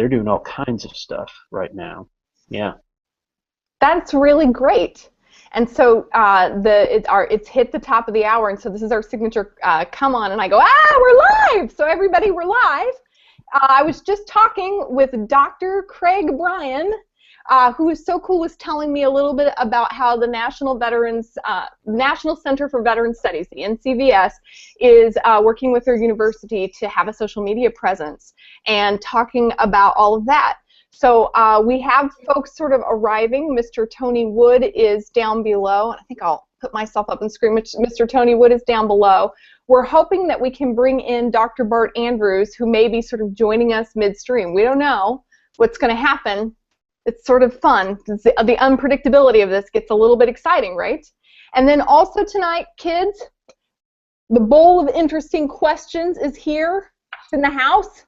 they're doing all kinds of stuff right now. Yeah. That's really great. And so it's hit the top of the hour, and so this is our signature come on, and I go, we're live! So everybody, we're live. I was just talking with Dr. Craig Bryan, who is so cool, was telling me a little bit about how the National Center for Veteran Studies, the NCVS, is working with their university to have a social media presence and talking about all of that. So we have folks sort of arriving. Mr. Tony Wood is down below. I think I'll put myself up and scream. Mr. Tony Wood is down below. We're hoping that we can bring in Dr. Bart Andrews, who may be sort of joining us midstream. We don't know what's going to happen. It's sort of fun. The unpredictability of this gets a little bit exciting, right? And then also tonight, kids, the bowl of interesting questions is here. It's in the house.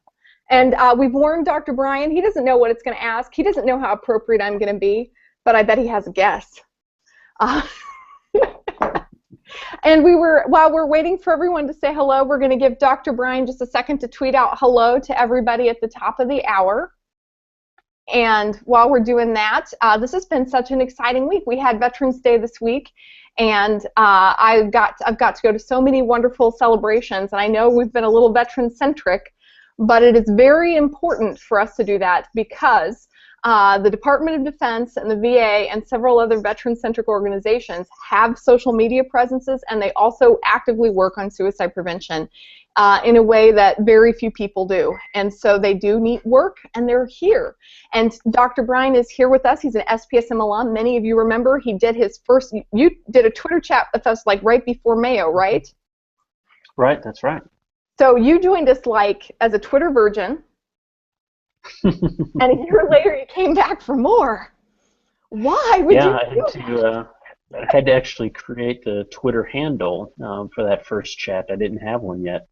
And we've warned Dr. Bryan. He doesn't know what it's going to ask. He doesn't know how appropriate I'm going to be, but I bet he has a guess. And while we're waiting for everyone to say hello, we're going to give Dr. Bryan just a second to tweet out hello to everybody at the top of the hour. And while we're doing that, this has been such an exciting week. We had Veterans Day this week, and I've got to go to so many wonderful celebrations. And I know we've been a little veteran-centric, but it is very important for us to do that because the Department of Defense and the VA and several other veteran-centric organizations have social media presences, and they also actively work on suicide prevention in a way that very few people do. And so they do neat work, and they're here. And Dr. Bryan is here with us. He's an SPSM alum. Many of you remember he did his first, you did a Twitter chat with us like right before Mayo, right? Right, that's right. So you joined us like as a Twitter virgin, and a year later you came back for more. Why would you do that? I had to actually create the Twitter handle for that first chat. I didn't have one yet.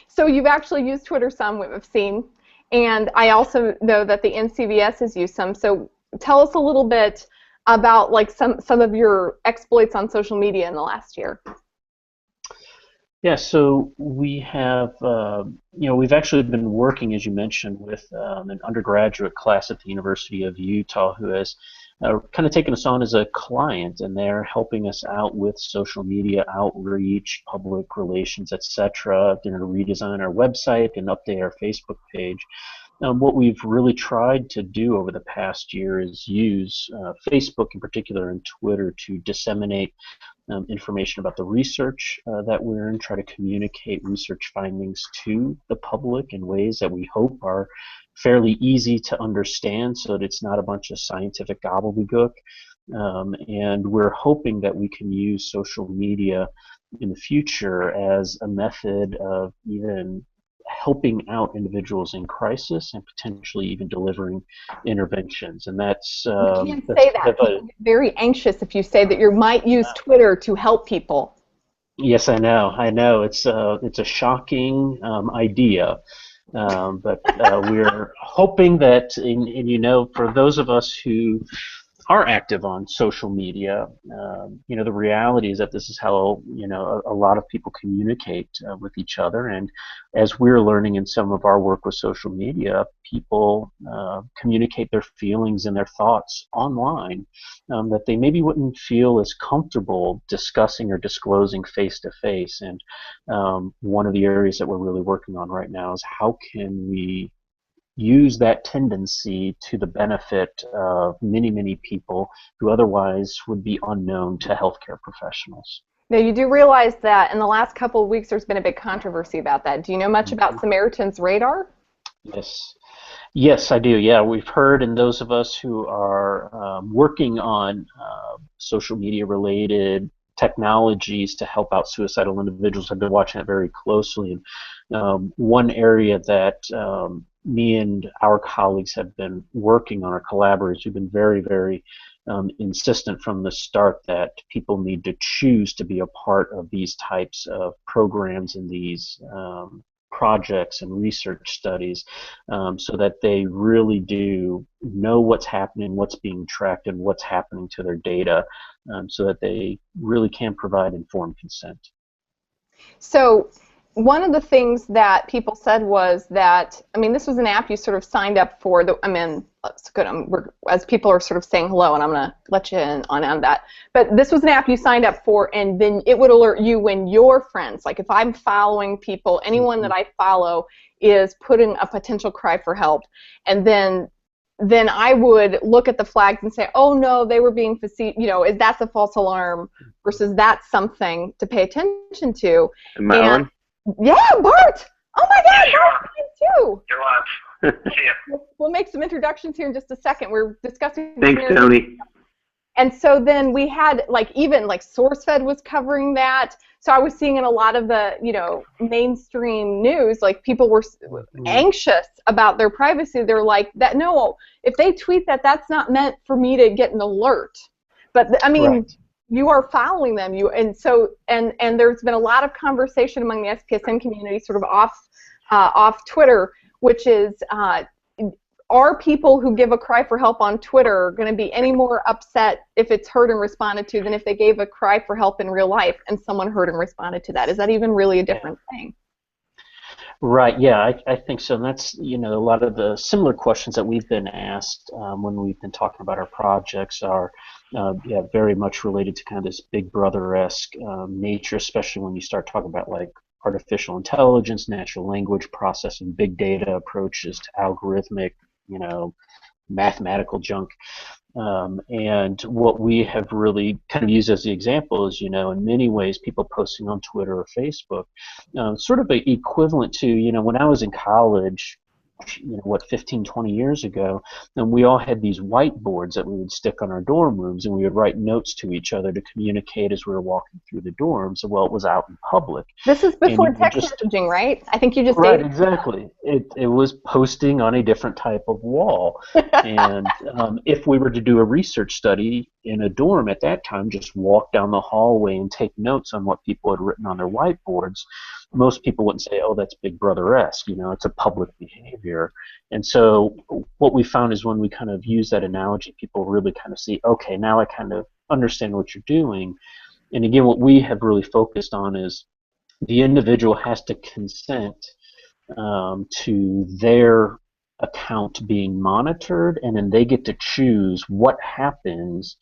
So you've actually used Twitter some, we've seen, and I also know that the NCVS has used some. So tell us a little bit about like some of your exploits on social media in the last year. Yeah, so we have, we've actually been working, as you mentioned, with an undergraduate class at the University of Utah who has kind of taken us on as a client, and they're helping us out with social media outreach, public relations, etc. They're going to redesign our website and update our Facebook page. What we've really tried to do over the past year is use Facebook in particular and Twitter to disseminate information about the research that we're in, try to communicate research findings to the public in ways that we hope are fairly easy to understand so that it's not a bunch of scientific gobbledygook. And we're hoping that we can use social media in the future as a method of even helping out individuals in crisis and potentially even delivering interventions. And that's you can't say that. People get very anxious if you say that you might use Twitter to help people. Yes, I know. It's a shocking idea, but we're hoping that, and for those of us who are active on social media, the reality is that this is how a lot of people communicate with each other. And as we're learning in some of our work with social media, people communicate their feelings and their thoughts online that they maybe wouldn't feel as comfortable discussing or disclosing face to face. And one of the areas that we're really working on right now is how can we use that tendency to the benefit of many, many people who otherwise would be unknown to healthcare professionals. Now, you do realize that in the last couple of weeks there's been a big controversy about that. Do you know much about Samaritan's Radar? Yes, I do. Yeah, we've heard, and those of us who are working on social media related technologies to help out suicidal individuals have been watching it very closely. And one area that me and our colleagues have been working on, our collaborators, we've been very, very insistent from the start that people need to choose to be a part of these types of programs and these projects and research studies so that they really do know what's happening, what's being tracked, and what's happening to their data so that they really can provide informed consent. So one of the things that people said was that, I mean, this was an app you sort of signed up for. I mean, that's good. As people are sort of saying hello, and I'm going to let you in on that. But this was an app you signed up for, and then it would alert you when your friends, like if I'm following people, anyone that I follow is putting a potential cry for help, and then I would look at the flags and say, oh no, they were being facetious, you know, that's a false alarm versus that's something to pay attention to. Am I on? Yeah, Bart! Oh my God, Bart's on too! You're live. See ya. We'll make some introductions here in just a second. We're discussing. Thanks, Tony. And so then we had, like, even like SourceFed was covering that. So I was seeing in a lot of the, you know, mainstream news, like people were anxious about their privacy. They're like, that no, if they tweet that, that's not meant for me to get an alert. But I mean, right. You are following them. And there's been a lot of conversation among the SPSN community, sort of off Twitter, which is, are people who give a cry for help on Twitter going to be any more upset if it's heard and responded to than if they gave a cry for help in real life and someone heard and responded to that? Is that even really a different thing? Right, yeah, I think so. And that's, you know, a lot of the similar questions that we've been asked when we've been talking about our projects are very much related to kind of this Big Brother-esque nature, especially when you start talking about like artificial intelligence, natural language processing, big data approaches to algorithmic, you know, mathematical junk. And what we have really kind of used as the example is, you know, in many ways, people posting on Twitter or Facebook, sort of a equivalent to, you know, when I was in college, you know, what, 15, 20 years ago, and we all had these whiteboards that we would stick on our dorm rooms, and we would write notes to each other to communicate as we were walking through the dorms. Well, it was out in public. This is before text messaging, right? I think you just right, exactly. It was posting on a different type of wall. And if we were to do a research study in a dorm at that time, just walk down the hallway and take notes on what people had written on their whiteboards, most people wouldn't say, oh, that's Big Brother-esque, you know, it's a public behavior. And so what we found is when we kind of use that analogy, people really kind of see, okay, now I kind of understand what you're doing. And again, what we have really focused on is the individual has to consent to their account being monitored, and then they get to choose what happens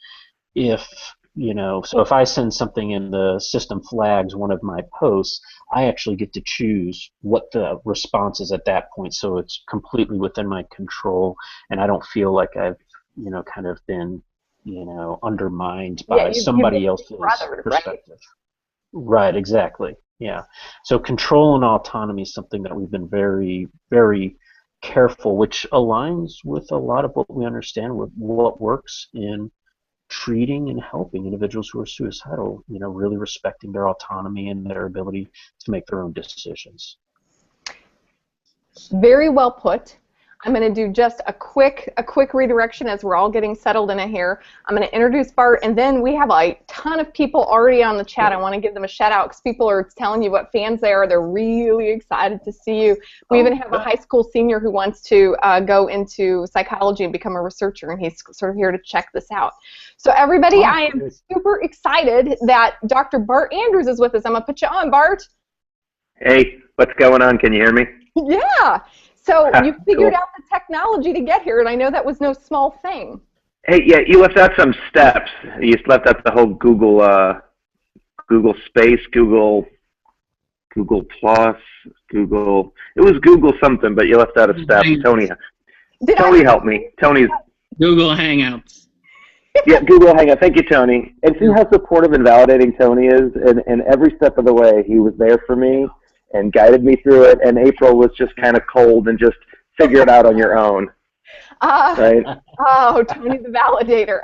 if, you know, so if I send something in the system flags one of my posts, I actually get to choose what the response is at that point, so it's completely within my control, and I don't feel like I've, you know, kind of been, you know, undermined by somebody else's perspective. Right, exactly. Yeah. So control and autonomy is something that we've been very, very careful, which aligns with a lot of what we understand with what works in treating and helping individuals who are suicidal, you know, really respecting their autonomy and their ability to make their own decisions. Very well put. I'm going to do just a quick redirection as we're all getting settled in here. I'm going to introduce Bart, and then we have a ton of people already on the chat. I want to give them a shout out because people are telling you what fans they are. They're really excited to see you. We even have a high school senior who wants to go into psychology and become a researcher, and he's sort of here to check this out. So everybody, I am super excited that Dr. Bart Andrews is with us. I'm going to put you on, Bart. Hey, what's going on? Can you hear me? Yeah. So you figured out the technology to get here, and I know that was no small thing. Hey, yeah, you left out some steps. You left out the whole Google Space, Google Plus, Google. It was Google something, but you left out a step. Tony helped me. Tony's Google Hangouts. Yeah, Google Hangouts. Thank you, Tony. And see how supportive and validating Tony is, and every step of the way he was there for me and guided me through it, and April was just kind of cold and just figure it out on your own. Right? Oh, Tony the validator.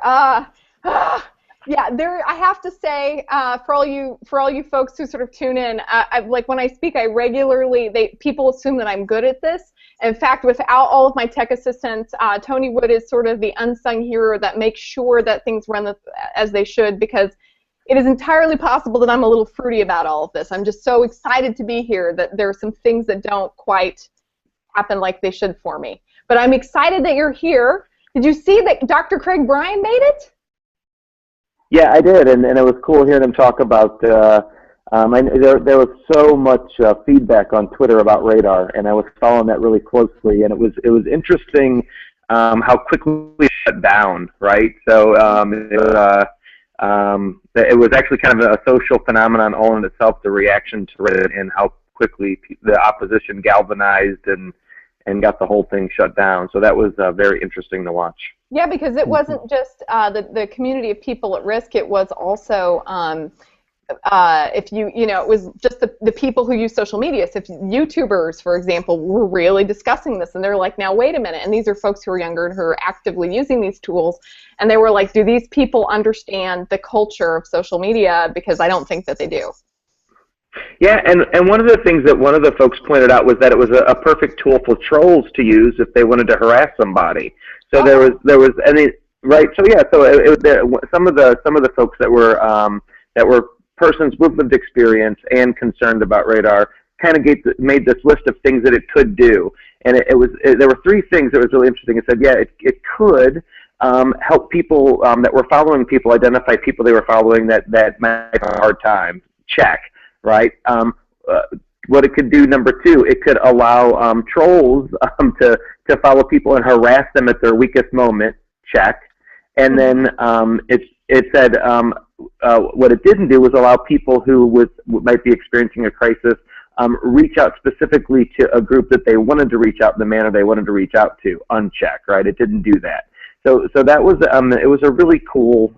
Yeah, I have to say, for all you folks who sort of tune in, like when I speak, I regularly, people assume that I'm good at this. In fact, without all of my tech assistants, Tony Wood is sort of the unsung hero that makes sure that things run as they should, because it is entirely possible that I'm a little fruity about all of this. I'm just so excited to be here that there are some things that don't quite happen like they should for me. But I'm excited that you're here. Did you see that Dr. Craig Bryan made it? Yeah, I did, and it was cool hearing him talk about There was so much feedback on Twitter about radar, and I was following that really closely, and it was interesting how quickly it shut down, right? So it was actually kind of a social phenomenon all in itself, the reaction to it, and how quickly the opposition galvanized and got the whole thing shut down. So that was very interesting to watch. Yeah, because it wasn't just the community of people at risk. It was also if it was just the people who use social media. So if YouTubers, for example, were really discussing this, and they're like, now wait a minute, and these are folks who are younger and who are actively using these tools, and they were like, do these people understand the culture of social media? Because I don't think that they do. Yeah, and one of the things that one of the folks pointed out was that it was a perfect tool for trolls to use if they wanted to harass somebody. So there was any right. So yeah, so some of the folks that were persons with lived experience and concerned about radar kind of made this list of things that it could do, and there were three things that was really interesting. It said, yeah, it could help people that were following people identify people they were following that might have a hard time. Check. Right. What it could do, number two, it could allow trolls to follow people and harass them at their weakest moment. Check. And then it said what it didn't do was allow people who might be experiencing a crisis reach out specifically to a group that they wanted to reach out in the manner they wanted to reach out to. Uncheck. Right. It didn't do that. So that was it was a really cool.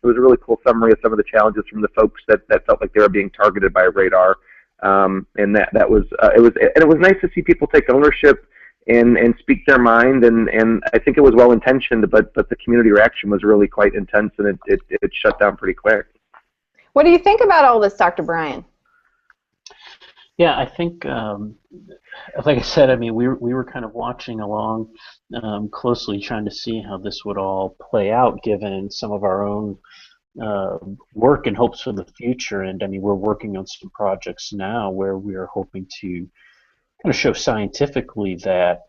It was a really cool summary of some of the challenges from the folks that felt like they were being targeted by radar, and that was it was nice to see people take ownership and speak their mind, and I think it was well intentioned, but the community reaction was really quite intense, and it shut down pretty quick. What do you think about all this, Dr. Bryan? Yeah, I think, like I said, I mean, we were kind of watching along closely, trying to see how this would all play out, given some of our own work and hopes for the future. And I mean, we're working on some projects now where we are hoping to kind of show scientifically that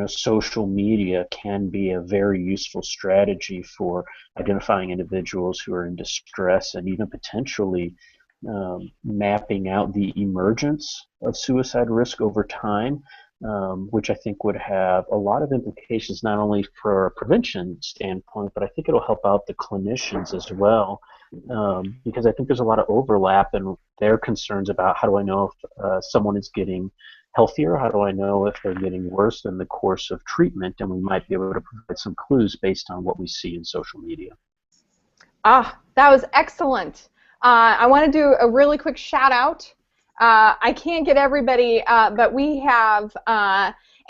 social media can be a very useful strategy for identifying individuals who are in distress and even potentially mapping out the emergence of suicide risk over time, which I think would have a lot of implications not only for a prevention standpoint, but I think it'll help out the clinicians as well, because I think there's a lot of overlap in their concerns about how do I know if someone is getting healthier, how do I know if they're getting worse in the course of treatment, and we might be able to provide some clues based on what we see in social media. Ah, that was excellent. I want to do a really quick shout out. I can't get everybody, but we have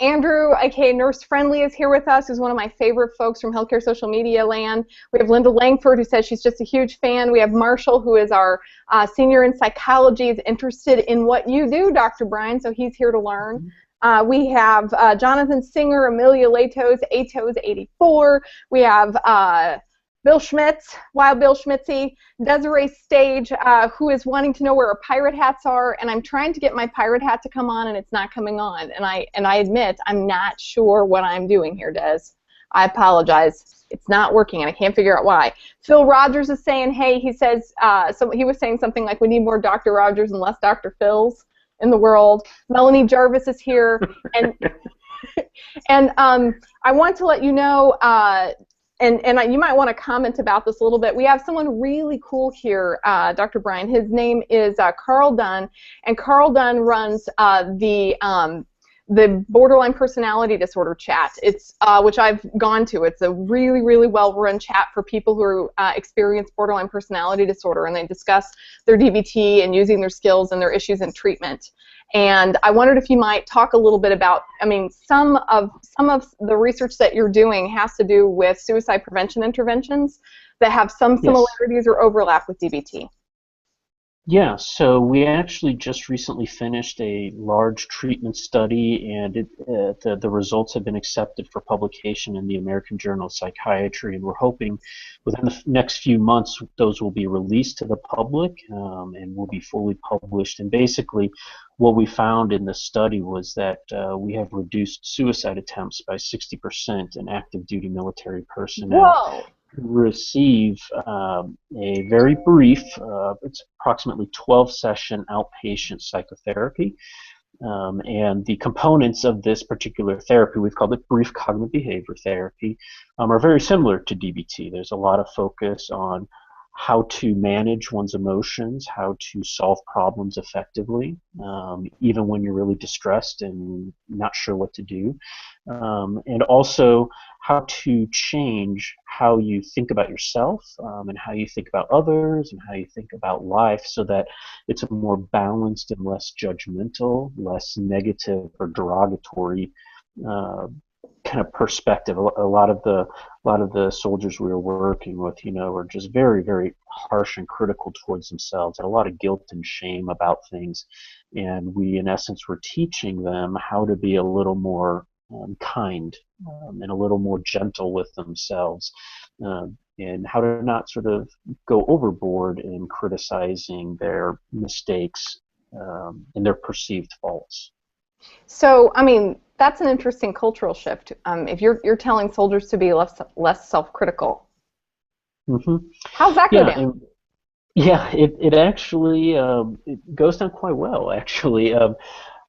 Andrew, aka Nurse Friendly, is here with us, who's one of my favorite folks from healthcare social media land. We have Linda Langford, who says she's just a huge fan. We have Marshall, who is our senior in psychology, is interested in what you do, Dr. Bryan, so he's here to learn. We have Jonathan Singer, Amelia Latos, Atos84. We have Bill Schmitz, Wild Bill Schmitzy, Desiree Stage, who is wanting to know where our pirate hats are, and I'm trying to get my pirate hat to come on, and it's not coming on. And I admit I'm not sure what I'm doing here, Des. I apologize. It's not working, and I can't figure out why. Phil Rogers is saying, hey, he says, so he was saying something like, we need more Dr. Rogers and less Dr. Phils in the world. Melanie Jarvis is here, and and I want to let you know. And you might want to comment about this a little bit. We have someone really cool here, Dr. Bryan. His name is Carl Dunn, and Carl Dunn runs the borderline personality disorder chat. It's which I've gone to. It's a really, really well-run chat for people who experience borderline personality disorder, and they discuss their DBT and using their skills and their issues in treatment. And I wondered if you might talk a little bit about, I mean, some of the research that you're doing has to do with suicide prevention interventions that have some similarities or overlap with DBT. Yeah, so we actually just recently finished a large treatment study, and the results have been accepted for publication in the American Journal of Psychiatry, and we're hoping within the next few months those will be released to the public and will be fully published. And basically what we found in the study was that we have reduced suicide attempts by 60% in active duty military personnel. Whoa. receive a very brief, it's approximately 12-session outpatient psychotherapy. And the components of this particular therapy, we've called it brief cognitive behavior therapy, are very similar to DBT. There's a lot of focus on how to manage one's emotions, how to solve problems effectively, even when you're really distressed and not sure what to do, and also how to change how you think about yourself, and how you think about others and how you think about life so that it's a more balanced and less judgmental, less negative or derogatory uh, kind of perspective. A lot of the soldiers we were working with, were just very, very harsh and critical towards themselves, had a lot of guilt and shame about things, and we, in essence, were teaching them how to be a little more kind, and a little more gentle with themselves, and how to not sort of go overboard in criticizing their mistakes, and their perceived faults. So, I mean, that's an interesting cultural shift. If you're telling soldiers to be less self-critical, Hmm. how's that go Yeah, down? yeah, it actually it goes down quite well, actually.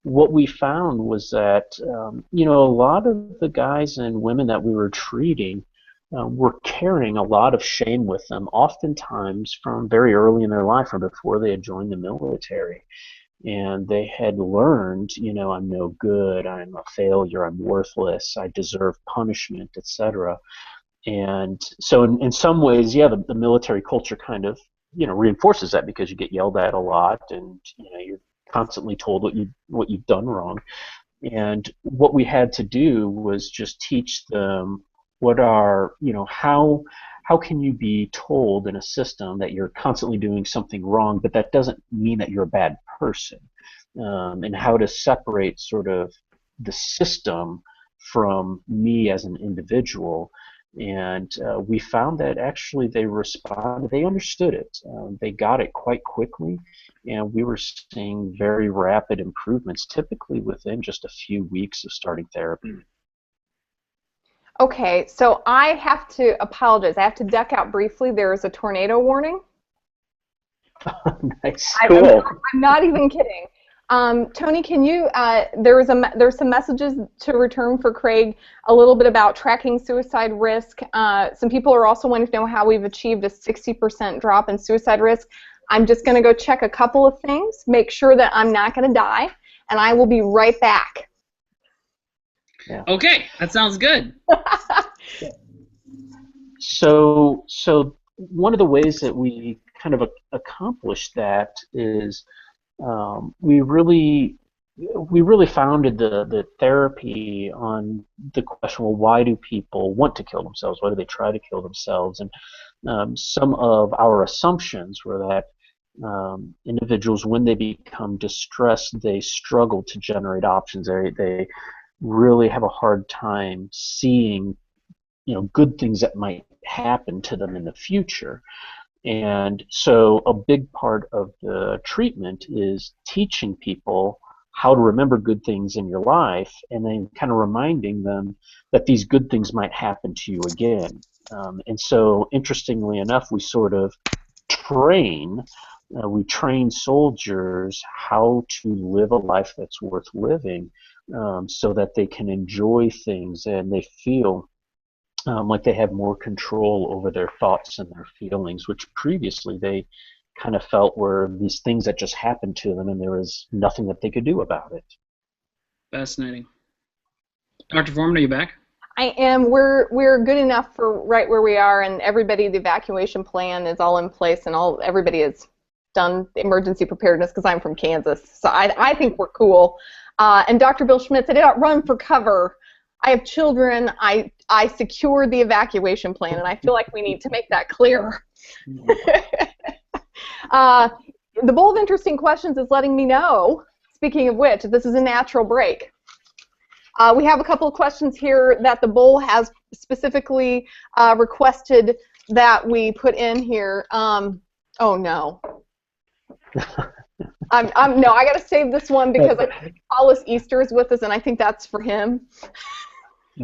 What we found was that a lot of the guys and women that we were treating were carrying a lot of shame with them, oftentimes from very early in their life or before they had joined the military. And they had learned, I'm no good, I'm a failure, I'm worthless, I deserve punishment, etc. And so in some ways, yeah, the military culture kind of, reinforces that because you get yelled at a lot, and you're constantly told what you've done wrong. And what we had to do was just teach them what are, how can you be told in a system that you're constantly doing something wrong, but that doesn't mean that you're a bad person, and how to separate sort of the system from me as an individual. And we found that actually they responded, they understood it, they got it quite quickly, and we were seeing very rapid improvements, typically within just a few weeks of starting therapy. Okay, so I have to apologize. I have to duck out briefly. There is a tornado warning. Nice. Cool. I'm not even kidding. Tony, can you? There's some messages to return for Craig. A little bit about tracking suicide risk. Some people are also wanting to know how we've achieved a 60% drop in suicide risk. I'm just going to go check a couple of things, make sure that I'm not going to die, and I will be right back. Yeah. Okay, that sounds good. So one of the ways that we kind of accomplished that is, we really founded the therapy on the question, well, why do people want to kill themselves? Why do they try to kill themselves? And some of our assumptions were that individuals, when they become distressed, they struggle to generate options. They really have a hard time seeing, good things that might happen to them in the future. And so a big part of the treatment is teaching people how to remember good things in your life, and then kind of reminding them that these good things might happen to you again. And so, interestingly enough, train we train soldiers how to live a life that's worth living, so that they can enjoy things and they feel like they have more control over their thoughts and their feelings, which previously they kind of felt were these things that just happened to them and there was nothing that they could do about it. Fascinating. Dr. Foreman, are you back? I am. We're good enough for right where we are, and everybody, the evacuation plan is all in place, and everybody has done emergency preparedness because I'm from Kansas, so I think we're cool. And Dr. Bill Schmitz, I did not run for cover. I have children. I secured the evacuation plan, and I feel like we need to make that clear. The bold, interesting questions is letting me know, speaking of which, this is a natural break. We have a couple of questions here that the bowl has specifically requested that we put in here. Oh no. I got to save this one because Hollis Easter is with us, and I think that's for him.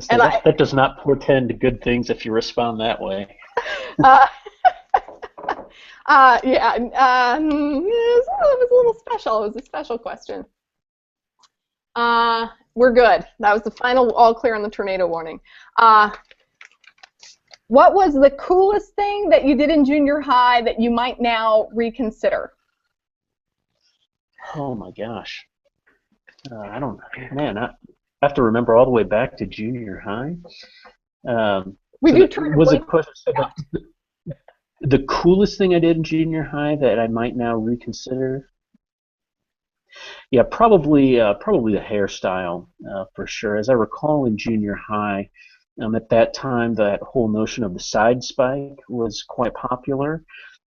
So And that does not portend good things if you respond that way. uh, yeah, it was a little special. It was a special question. We're good. That was the final all clear on the tornado warning. What was the coolest thing that you did in junior high that you might now reconsider? Oh my gosh. I don't, man, I have to remember all the way back to junior high. We So do try to was a blank question, so out. the coolest thing I did in junior high that I might now reconsider? Yeah, probably the hairstyle for sure. As I recall in junior high, at that time, that whole notion of the side spike was quite popular.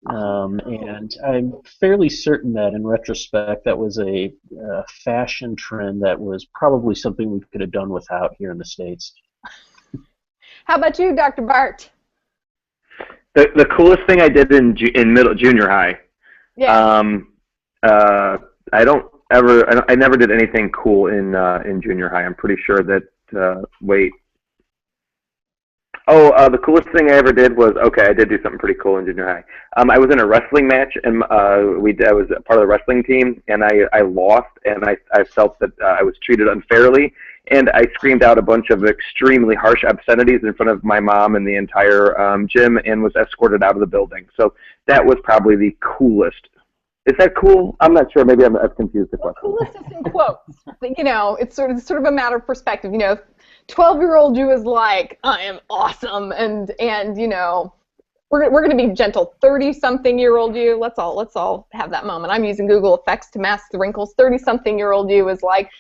And I'm fairly certain that in retrospect, that was a fashion trend that was probably something we could have done without here in the States. How about you, Dr. Bart? The coolest thing I did in junior high. Yeah. I never did anything cool in junior high. I'm pretty sure that wait. Oh, the coolest thing I ever did was, okay, I did do something pretty cool in junior high. I was in a wrestling match, and I was part of the wrestling team, and I lost, and I felt that I was treated unfairly, and I screamed out a bunch of extremely harsh obscenities in front of my mom and the entire gym, and was escorted out of the building. So that was probably the coolest. Is that cool? I'm not sure. Maybe I've confused the Well, question. coolest is in quotes. You know, it's sort of a matter of perspective. You know, 12-year-old you is like, I am awesome, and you know, we're going to be gentle. 30-something-year-old you, let's all have that moment. I'm using Google Effects to mask the wrinkles. 30-something-year-old you is like,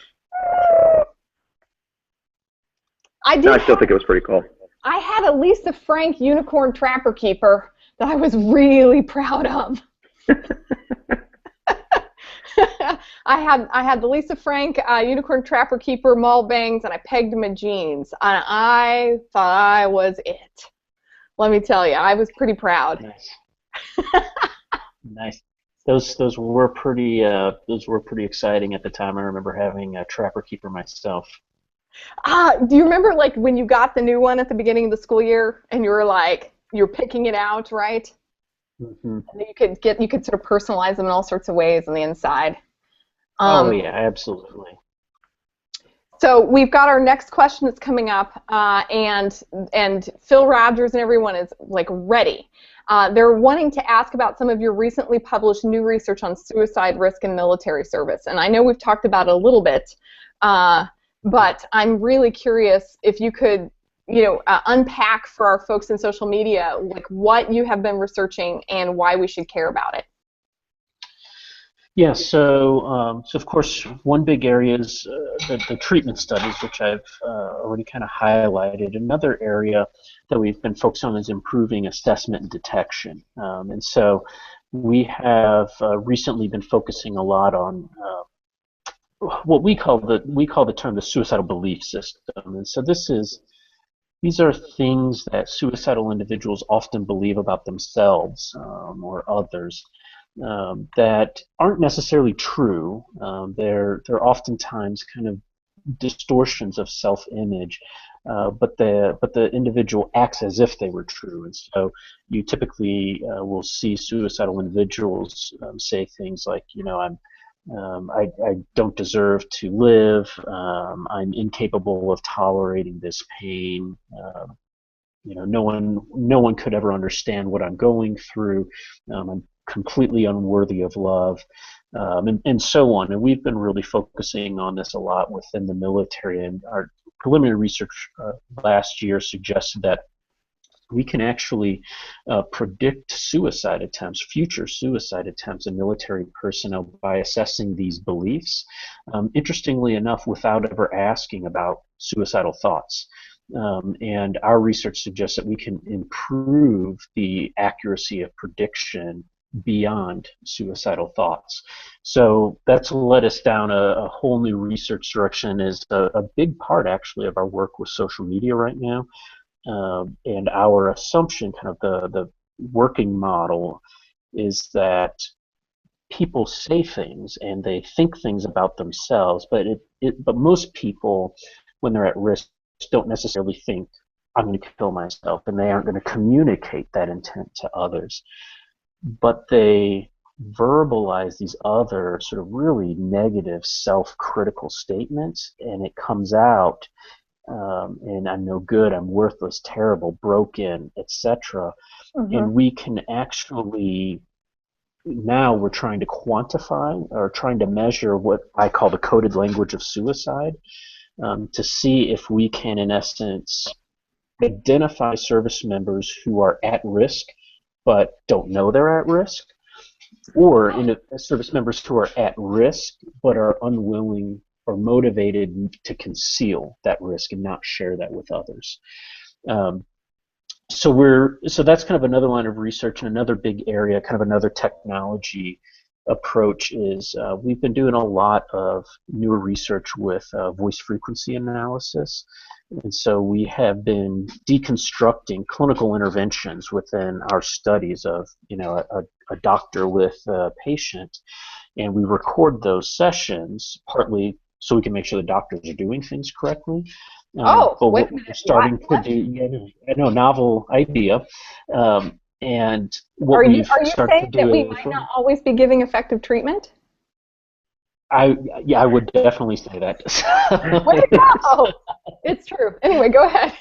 I still think it was pretty cool. I had a Lisa Frank unicorn trapper keeper that I was really proud of. I had the Lisa Frank unicorn trapper keeper mall bangs, and I pegged my jeans, and I thought I was it. Let me tell you, I was pretty proud. Nice. Nice. Those were pretty exciting at the time. I remember having a trapper keeper myself. Do you remember like when you got the new one at the beginning of the school year, and you were like you're picking it out, right? Mm-hmm. And you could sort of personalize them in all sorts of ways on the inside. Oh yeah, absolutely. So we've got our next question that's coming up, and Phil Rogers and everyone is like ready. They're wanting to ask about some of your recently published new research on suicide risk in military service, and I know we've talked about it a little bit, but I'm really curious if you could, you know, unpack for our folks in social media like what you have been researching and why we should care about it. Yeah, so of course, one big area is the treatment studies, which I've already kind of highlighted. Another area that we've been focused on is improving assessment and detection. And so we have recently been focusing a lot on what we call the term the suicidal belief system. And so these are things that suicidal individuals often believe about themselves or others. That aren't necessarily true. They're oftentimes kind of distortions of self-image, but the individual acts as if they were true. And so you typically will see suicidal individuals say things like, you know, I don't deserve to live. I'm incapable of tolerating this pain. You know, no one could ever understand what I'm going through. I'm completely unworthy of love, and so on. And we've been really focusing on this a lot within the military. And our preliminary research last year suggested that we can actually predict suicide attempts, future suicide attempts in military personnel by assessing these beliefs, interestingly enough, without ever asking about suicidal thoughts. And our research suggests that we can improve the accuracy of prediction beyond suicidal thoughts. So that's led us down a whole new research direction. Is a big part actually of our work with social media right now. And our assumption, kind of the working model, is that people say things and they think things about themselves, but most people, when they're at risk, don't necessarily think I'm going to kill myself, and they aren't going to communicate that intent to others, but they verbalize these other sort of really negative self-critical statements, and it comes out, and I'm no good, I'm worthless, terrible, broken, etc. And we can actually, now we're trying to quantify or trying to measure what I call the coded language of suicide, to see if we can, in essence, identify service members who are at risk but don't know they're at risk, or service members who are at risk but are unwilling or motivated to conceal that risk and not share that with others. So that's kind of another line of research, and another big area, kind of another technology approach is we've been doing a lot of newer research with voice frequency analysis. And so we have been deconstructing clinical interventions within our studies of, a doctor with a patient, and we record those sessions partly so we can make sure the doctors are doing things correctly. But what wait a minute. we're starting to do, novel idea, and what Are you we've started to saying that do we is, might not always be giving effective treatment? I would definitely say that. Way to go! It's true. Anyway, go ahead.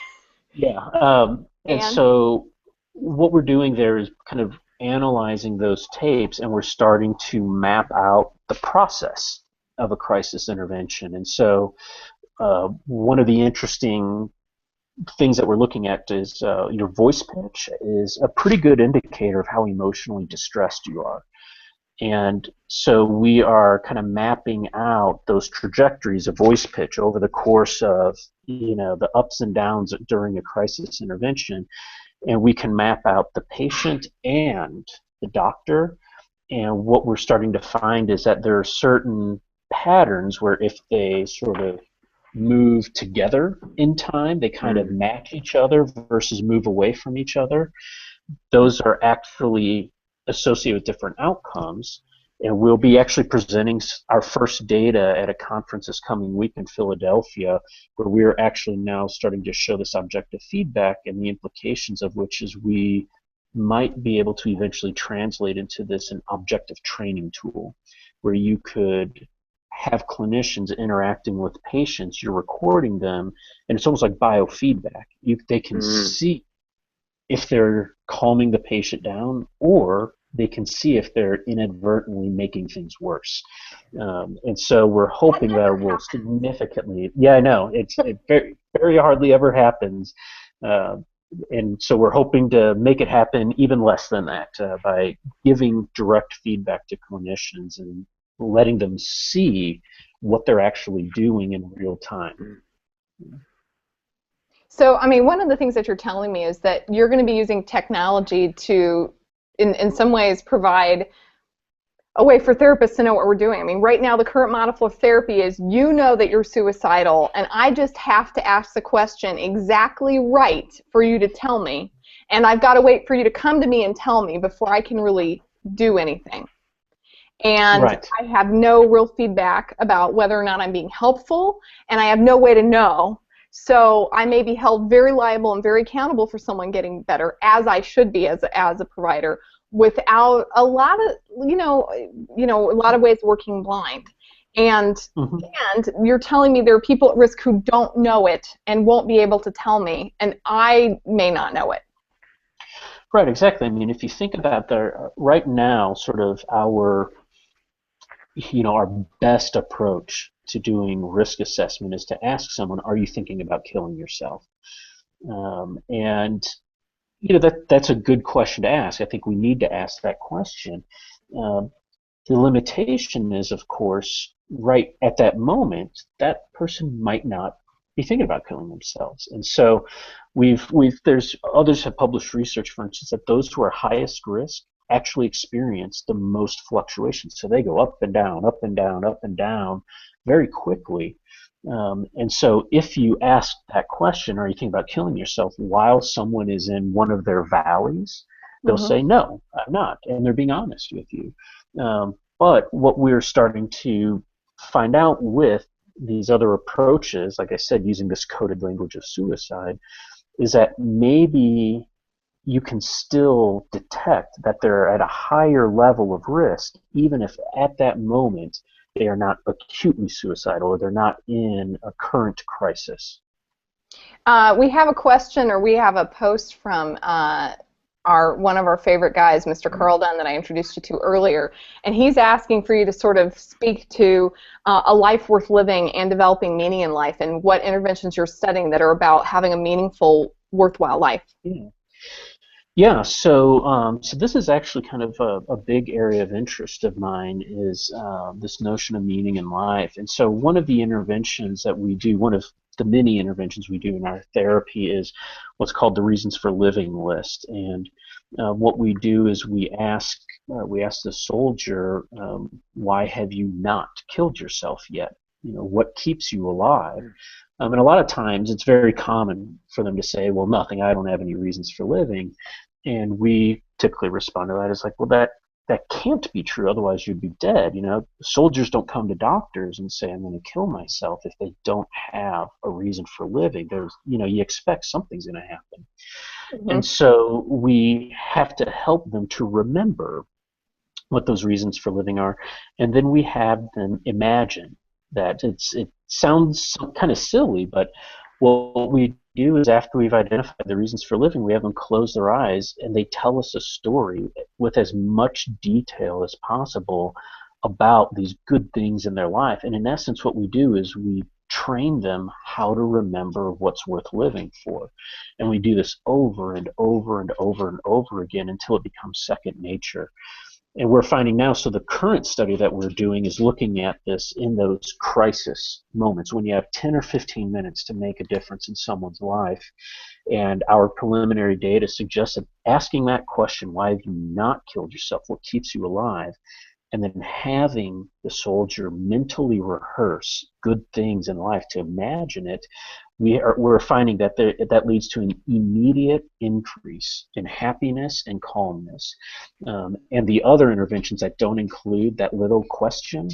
Yeah, and so what we're doing there is kind of analyzing those tapes, and we're starting to map out the process of a crisis intervention. And so one of the interesting things that we're looking at is your voice pitch is a pretty good indicator of how emotionally distressed you are. And so we are kind of mapping out those trajectories of voice pitch over the course of, the ups and downs during a crisis intervention. And we can map out the patient and the doctor. And what we're starting to find is that there are certain patterns where if they sort of move together in time, they kind of match each other versus move away from each other. Those are actually associated with different outcomes, and we'll be actually presenting our first data at a conference this coming week in Philadelphia, where we're actually now starting to show this objective feedback, and the implications of which is we might be able to eventually translate into this an objective training tool, where you could have clinicians interacting with patients, you're recording them, and it's almost like biofeedback. They can see if they're calming the patient down, or they can see if they're inadvertently making things worse. And so we're hoping that will significantly, I know, it very, very hardly ever happens. And so we're hoping to make it happen even less than that by giving direct feedback to clinicians and letting them see what they're actually doing in real time. So, one of the things that you're telling me is that you're going to be using technology to, in some ways, provide a way for therapists to know what we're doing. Right now, the current model of therapy is you know that you're suicidal, and I just have to ask the question exactly right for you to tell me, and I've got to wait for you to come to me and tell me before I can really do anything. And I have no real feedback about whether or not I'm being helpful, and I have no way to know. So I may be held very liable and very accountable for someone getting better, as I should be as a provider, without a lot of a lot of ways working blind. And you're telling me there are people at risk who don't know it and won't be able to tell me, and I may not know it. Right, exactly. If you think about right now, sort of our best approach to doing risk assessment is to ask someone, are you thinking about killing yourself? And that's a good question to ask. I think we need to ask that question. The limitation is, of course, right at that moment, that person might not be thinking about killing themselves. And so there's others have published research, for instance, that those who are highest risk actually experience the most fluctuations. So they go up and down, up and down, up and down very quickly. And so if you ask that question, are you thinking about killing yourself, while someone is in one of their valleys, they'll say, no, I'm not. And they're being honest with you. But what we're starting to find out with these other approaches, like I said, using this coded language of suicide, is that maybe you can still detect that they're at a higher level of risk, even if at that moment they are not acutely suicidal or they're not in a current crisis. We have a question, or we have a post from one of our favorite guys, Mr. Carlton, that I introduced you to earlier, and he's asking for you to sort of speak to a life worth living and developing meaning in life, and what interventions you're studying that are about having a meaningful, worthwhile life. Yeah, so this is actually kind of a big area of interest of mine, is this notion of meaning in life. And so one of the interventions that we do, one of the many interventions we do in our therapy, is what's called the Reasons for Living list. And what we do is we ask the soldier, why have you not killed yourself yet? What keeps you alive? And a lot of times it's very common for them to say, well, nothing, I don't have any reasons for living. And we typically respond to that as like, well, that can't be true, otherwise you'd be dead. Soldiers don't come to doctors and say, I'm going to kill myself, if they don't have a reason for living. You expect something's going to happen. Mm-hmm. And so we have to help them to remember what those reasons for living are, and then we have them imagine that. It sounds kind of silly, but what we do is, after we've identified the reasons for living, we have them close their eyes and they tell us a story with as much detail as possible about these good things in their life. And in essence, what we do is we train them how to remember what's worth living for. And we do this over and over and over and over again until it becomes second nature. And we're finding now, so the current study that we're doing is looking at this in those crisis moments when you have 10 or 15 minutes to make a difference in someone's life. And our preliminary data suggests that asking that question, why have you not killed yourself, what keeps you alive, and then having the soldier mentally rehearse good things in life to imagine it, we're finding that that leads to an immediate increase in happiness and calmness. And the other interventions that don't include that little question,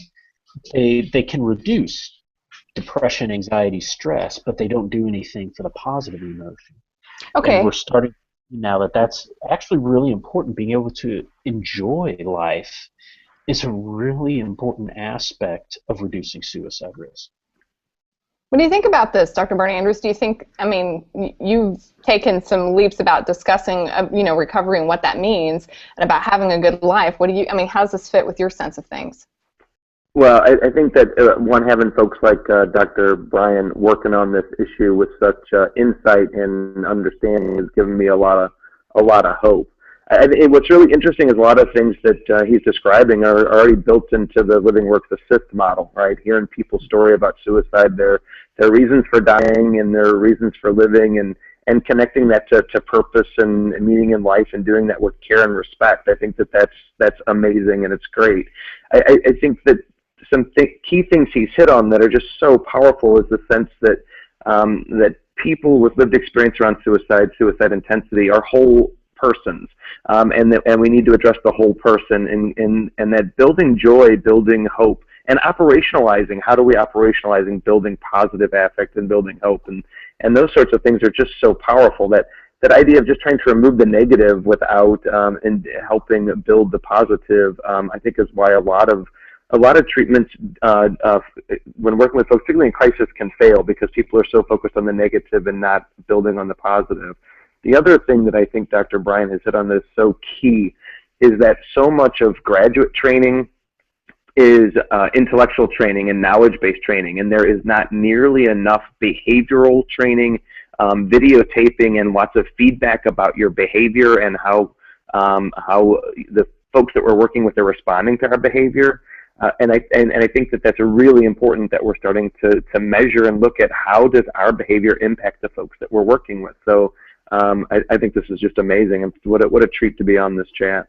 they can reduce depression, anxiety, stress, but they don't do anything for the positive emotion. Okay. And we're starting now that that's actually really important. Being able to enjoy life is a really important aspect of reducing suicide risk. What do you think about this, Dr. Barney Andrews? Do you think, you've taken some leaps about discussing, recovery and what that means, and about having a good life. How does this fit with your sense of things? Well, I think that having folks like Dr. Bryan working on this issue with such insight and understanding has given me a lot of hope. What's really interesting is a lot of things that he's describing are already built into the Living Works Assist model, right? Hearing people's story about suicide, their reasons for dying and their reasons for living, and connecting that to purpose and meaning in life, and doing that with care and respect. I think that's amazing, and it's great. I think that some key things he's hit on that are just so powerful is the sense that that people with lived experience around suicide intensity, are whole persons, and we need to address the whole person, and that building joy, building hope, and operationalizing. How do we operationalizing building positive affect and building hope, and those sorts of things are just so powerful. That idea of just trying to remove the negative without and helping build the positive, I think is why a lot of treatments when working with folks, particularly in crisis, can fail, because people are so focused on the negative and not building on the positive. The other thing that I think Dr. Bryan has hit on that is so key is that so much of graduate training is intellectual training and knowledge-based training, and there is not nearly enough behavioral training, videotaping, and lots of feedback about your behavior and how the folks that we're working with are responding to our behavior. And I think that that's really important, that we're starting to measure and look at how does our behavior impact the folks that we're working with. So I think this is just amazing, and what a treat to be on this chat.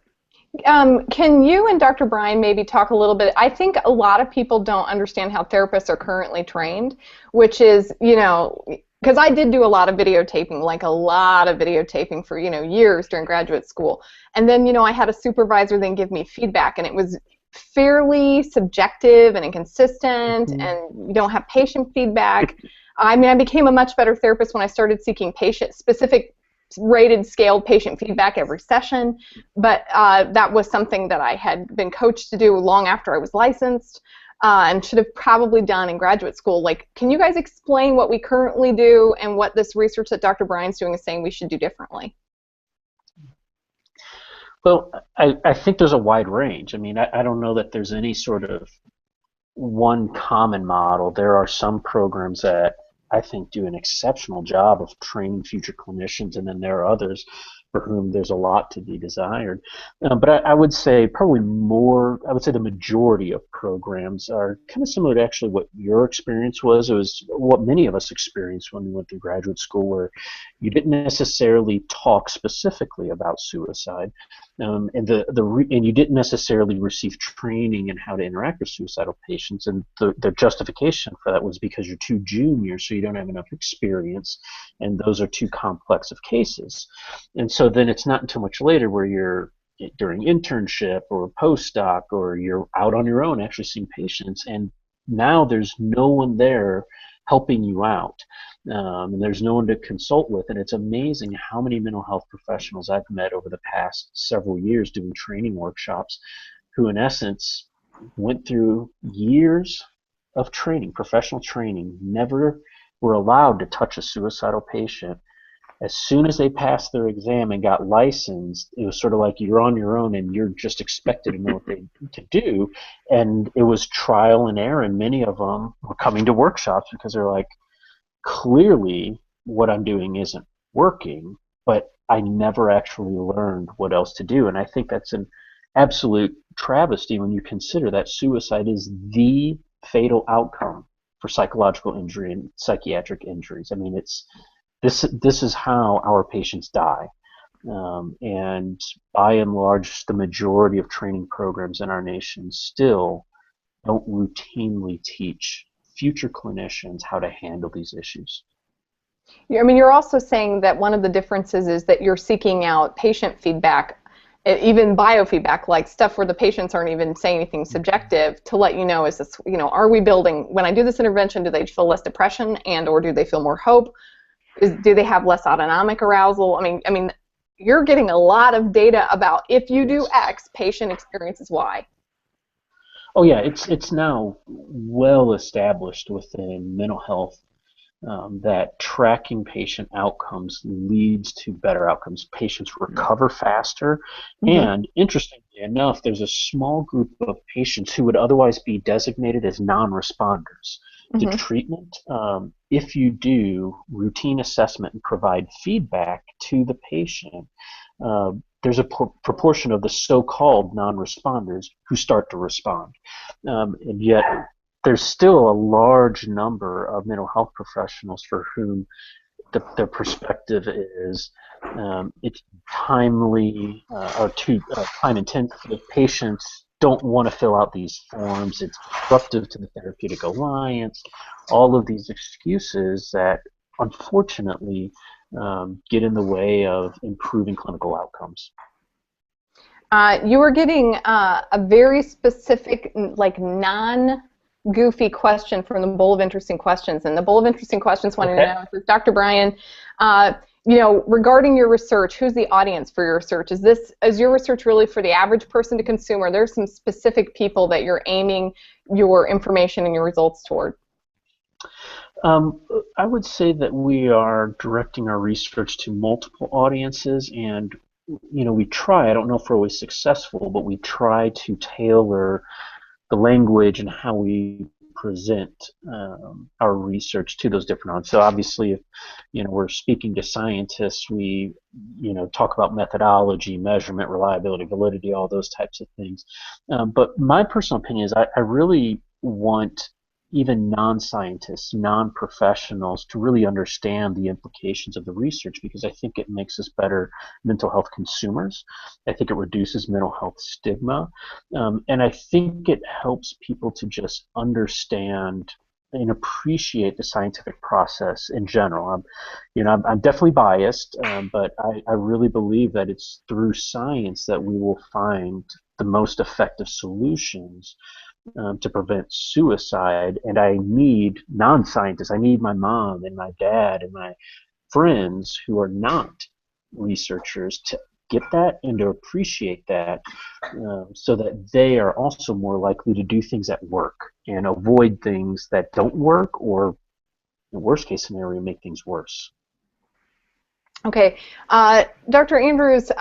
Can you and Dr. Bryan maybe talk a little bit? I think a lot of people don't understand how therapists are currently trained, which is, because I did do a lot of videotaping, for, years during graduate school. And then, I had a supervisor then give me feedback, and it was fairly subjective and inconsistent, Mhm. and you don't have patient feedback. I mean, I became a much better therapist when I started seeking patient-specific rated scaled patient feedback every session, but that was something that I had been coached to do long after I was licensed, and should have probably done in graduate school. Like, can you guys explain what we currently do and what this research that Dr. Bryan's doing is saying we should do differently? Well, I think there's a wide range. I mean, I don't know that there's any sort of one common model. There are some programs that I think do an exceptional job of training future clinicians, and then there are others for whom there's a lot to be desired. But I would say probably more, I would say the majority of programs are kind of similar to actually what your experience was. It was what many of us experienced when we went through graduate school, where you didn't necessarily talk specifically about suicide. And you didn't necessarily receive training in how to interact with suicidal patients, and the justification for that was because you're too junior, so you don't have enough experience, and those are too complex of cases. And so then it's not until much later where you're during internship or postdoc, or you're out on your own actually seeing patients, and now there's no one there helping you out, and there's no one to consult with. And it's amazing how many mental health professionals I've met over the past several years doing training workshops who in essence went through years of training, professional training, never were allowed to touch a suicidal patient. As soon as they passed their exam and got licensed, it was sort of like you're on your own and you're just expected to know what they to do. And it was trial and error, and many of them were coming to workshops because they're like, clearly what I'm doing isn't working, but I never actually learned what else to do. And I think that's an absolute travesty when you consider that suicide is the fatal outcome for psychological injury and psychiatric injuries. I mean, this is how our patients die. And by and large, the majority of training programs in our nation still don't routinely teach future clinicians how to handle these issues. I mean, you're also saying that one of the differences is that you're seeking out patient feedback, even biofeedback, like stuff where the patients aren't even saying anything subjective, to let you know, is this, you know, are we building, when I do this intervention, do they feel less depression, and or do they feel more hope? Do they have less autonomic arousal? I mean, you're getting a lot of data about if you do X, patient experiences Y. Oh yeah, it's now well established within mental health, that tracking patient outcomes leads to better outcomes. Patients recover faster, Mm-hmm. and interestingly enough, there's a small group of patients who would otherwise be designated as non-responders to Mm-hmm. treatment. If you do routine assessment and provide feedback to the patient, uh, there's a proportion of the so-called non-responders who start to respond. And yet there's still a large number of mental health professionals for whom the perspective is, it's timely, or too time intensive. Patients don't want to fill out these forms. It's disruptive to the therapeutic alliance. All of these excuses that unfortunately get in the way of improving clinical outcomes. You were getting a very specific, like non-goofy question from the Bowl of Interesting Questions, and the Bowl of Interesting Questions wanted to Okay. know, says, Dr. Bryan, you know, regarding your research, who's the audience for your research? Is your research really for the average person to consume, or there's some specific people that you're aiming your information and your results toward? Um, I would say that we are directing our research to multiple audiences, and we try. I don't know if we're always successful, but we try to tailor the language and how we present our research to those different audiences. So obviously, if we're speaking to scientists, we talk about methodology, measurement, reliability, validity, all those types of things. But my personal opinion is I really want even non-scientists, non-professionals to really understand the implications of the research, because I think it makes us better mental health consumers. I think it reduces mental health stigma, and I think it helps people to just understand and appreciate the scientific process in general. I'm definitely biased, but I really believe that it's through science that we will find the most effective solutions to prevent suicide, and I need non-scientists. I need my mom and my dad and my friends who are not researchers to get that and to appreciate that, so that they are also more likely to do things that work and avoid things that don't work, or in the worst case scenario, make things worse. Okay, Dr. Andrews,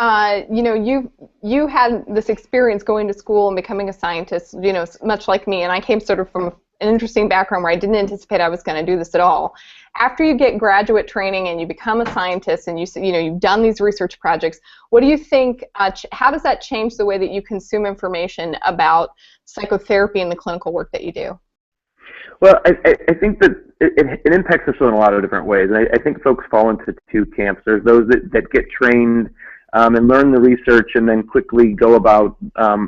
you know, you had this experience going to school and becoming a scientist, you know, much like me, and I came sort of from an interesting background where I didn't anticipate I was going to do this at all. After you get graduate training and you become a scientist and you know, you've done these research projects, what do you think, how does that change the way that you consume information about psychotherapy and the clinical work that you do? Well, I think that it impacts us in a lot of different ways. And I think folks fall into two camps. There's those that get trained and learn the research and then quickly go about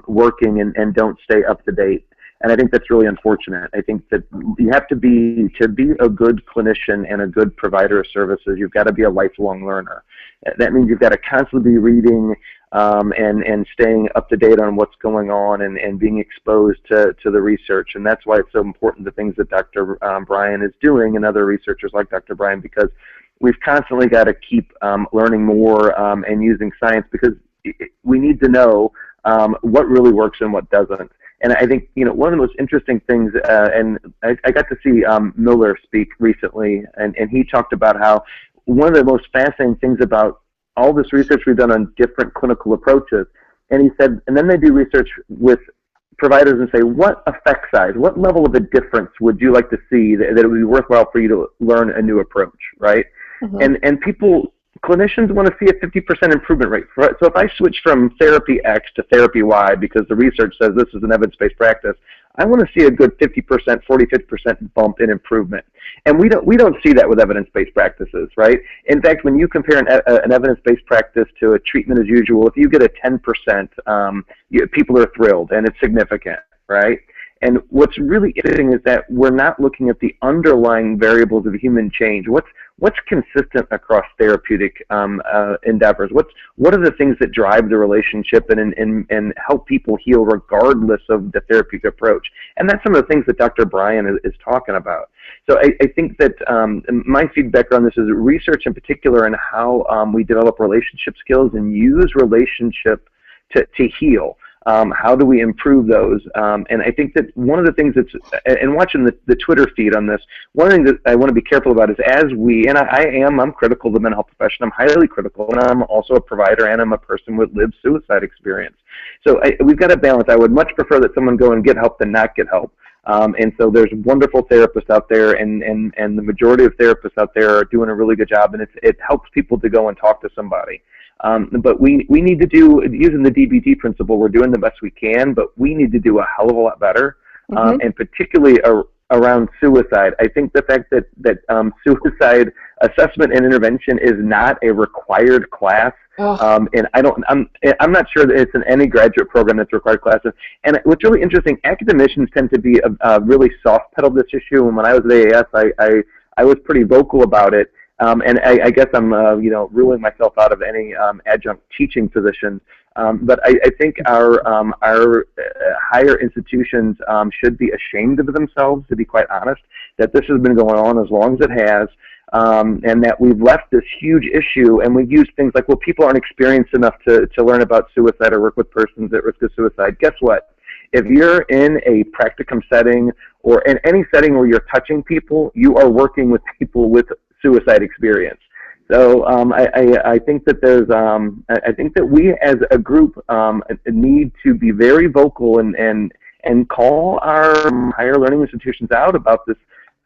working and don't stay up to date. And I think that's really unfortunate. I think that you have to be a good clinician and a good provider of services, you've got to be a lifelong learner. That means you've got to constantly be reading and staying up to date on what's going on and being exposed to the research. And that's why it's so important, the things that Dr. Bryan is doing and other researchers like Dr. Bryan, because we've constantly got to keep learning more and using science, because we need to know what really works and what doesn't. And I think, you know, one of the most interesting things, and I got to see Miller speak recently, and he talked about how one of the most fascinating things about all this research we've done on different clinical approaches, and he said, and then they do research with providers and say, what effect size, what level of a difference would you like to see that it would be worthwhile for you to learn a new approach, right? Mm-hmm. And people, clinicians want to see a 50% improvement rate. So if I switch from therapy X to therapy Y because the research says this is an evidence-based practice, I want to see a good 50%, 40, 50% bump in improvement. And we don't see that with evidence-based practices, right? In fact, when you compare an evidence-based practice to a treatment as usual, if you get a 10%, people are thrilled and it's significant, right? And what's really interesting is that we're not looking at the underlying variables of human change. What's consistent across therapeutic endeavors? What are the things that drive the relationship and help people heal regardless of the therapeutic approach? And that's some of the things that Dr. Bryan is talking about. So I think that my feedback on this is research in particular and how we develop relationship skills and use relationship to heal. How do we improve those? And I think that one of the things that's, and watching the Twitter feed on this, one thing that I want to be careful about is as we, and I'm critical of the mental health profession, I'm highly critical, and I'm also a provider and I'm a person with lived suicide experience. So we've got to balance. I would much prefer that someone go and get help than not get help. And so there's wonderful therapists out there, and the majority of therapists out there are doing a really good job, and it helps people to go and talk to somebody. But we need to do, using the DBT principle, we're doing the best we can, but we need to do a hell of a lot better, and particularly around suicide. I think the fact that suicide assessment and intervention is not a required class, and I'm not sure that it's in any graduate program that's required classes. And what's really interesting, academicians tend to be really soft pedal this issue, and when I was at AAS, I was pretty vocal about it. And I guess I'm, ruling myself out of any adjunct teaching positions. But I think our higher institutions should be ashamed of themselves, to be quite honest, that this has been going on as long as it has, and that we've left this huge issue, and we've used things like, well, people aren't experienced enough to learn about suicide or work with persons at risk of suicide. Guess what? If you're in a practicum setting or in any setting where you're touching people, you are working with people with suicide experience. So I think that I think that we as a group need to be very vocal and call our higher learning institutions out about this,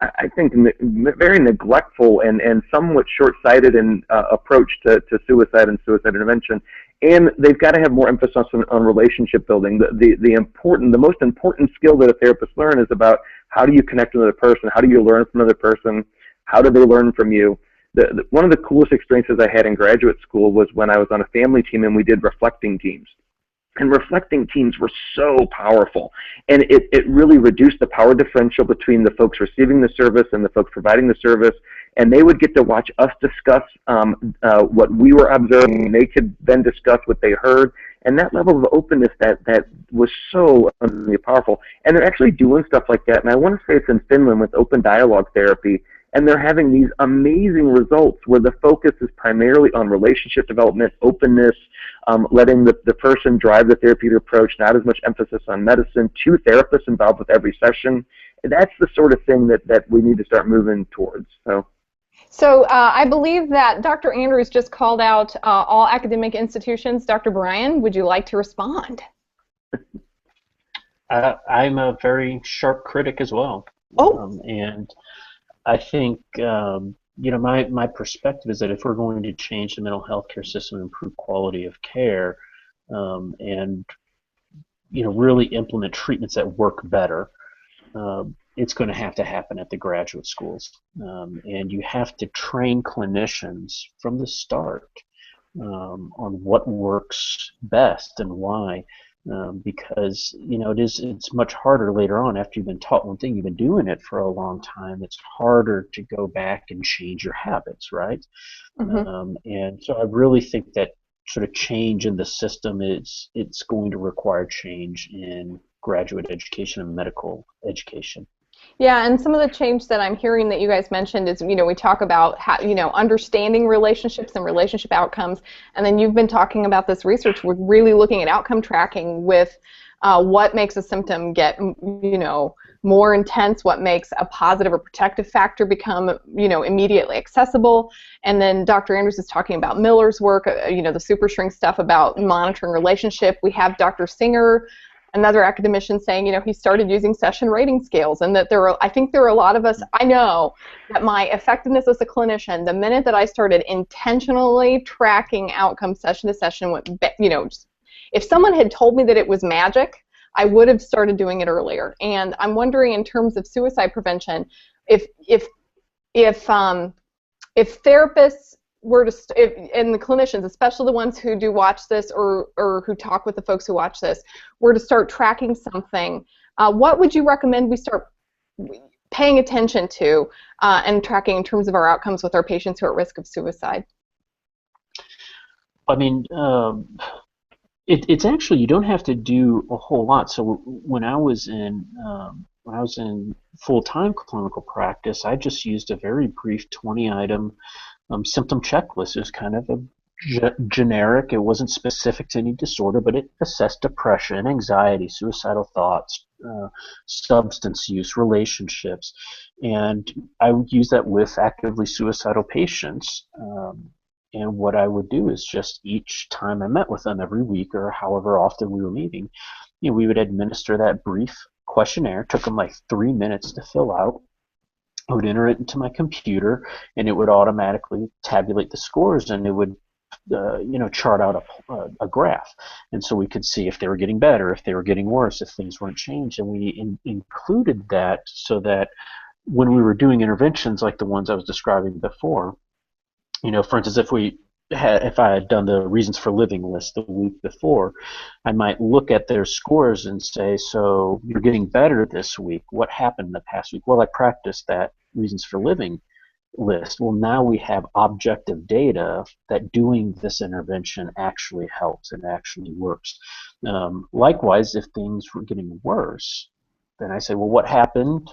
I think, very neglectful and somewhat short-sighted approach to suicide and suicide intervention. And they've got to have more emphasis on relationship building. The most important skill that a therapist learns is about how do you connect with another person, how do you learn from another person, how do they learn from you. One of the coolest experiences I had in graduate school was when I was on a family team and we did reflecting teams. And reflecting teams were so powerful. And it really reduced the power differential between the folks receiving the service and the folks providing the service. And they would get to watch us discuss what we were observing, and they could then discuss what they heard. And that level of openness that was so powerful. And they're actually doing stuff like that. And I want to say it's in Finland with open dialogue therapy. And they're having these amazing results where the focus is primarily on relationship development, openness, letting the person drive the therapeutic approach, not as much emphasis on medicine, 2 therapists involved with every session. That's the sort of thing that we need to start moving towards. So I believe that Dr. Andrews just called out all academic institutions. Dr. Bryan, would you like to respond? I'm a very sharp critic as well. And I think, my perspective is that if we're going to change the mental health care system and improve quality of care, and, really implement treatments that work better, it's going to happen at the graduate schools. And you have to train clinicians from the start on what works best and why. Because it's much harder later on after you've been taught one thing, you've been doing it for a long time. It's harder to go back and change your habits, right? Mm-hmm. And so I really think that sort of change in the system it's going to require change in graduate education and medical education. Yeah, and some of the change that I'm hearing that you guys mentioned is, we talk about how, understanding relationships and relationship outcomes, and then you've been talking about this research. We're really looking at outcome tracking with what makes a symptom get, more intense, what makes a positive or protective factor become, immediately accessible. And then Dr. Andrews is talking about Miller's work, the super shrink stuff about monitoring relationship. We have Dr. Singer, another academician, saying, he started using session rating scales, and that I think there are a lot of us. I know that my effectiveness as a clinician, the minute that I started intentionally tracking outcomes session to session, if someone had told me that it was magic, I would have started doing it earlier. And I'm wondering, in terms of suicide prevention, if therapists were to, and the clinicians, especially the ones who do watch this or who talk with the folks who watch this, were to start tracking something, what would you recommend we start paying attention to and tracking in terms of our outcomes with our patients who are at risk of suicide? I mean, it's actually, you don't have to do a whole lot. So when I was in full-time clinical practice, I just used a very brief 20-item symptom checklist. It was kind of a generic. It wasn't specific to any disorder, but it assessed depression, anxiety, suicidal thoughts, substance use, relationships, and I would use that with actively suicidal patients. And what I would do is just each time I met with them every week or however often we were meeting, we would administer that brief questionnaire. It took them like 3 minutes to fill out. I would enter it into my computer, and it would automatically tabulate the scores, and it would, chart out a graph. And so we could see if they were getting better, if they were getting worse, if things weren't changed. And we included that so that when we were doing interventions like the ones I was describing before, for instance, if I had done the reasons for living list the week before, I might look at their scores and say, so you're getting better this week. What happened in the past week? Well, I practiced that reasons for living list. Well, now we have objective data that doing this intervention actually helps and actually works. Likewise, if things were getting worse, then I say, well, what happened?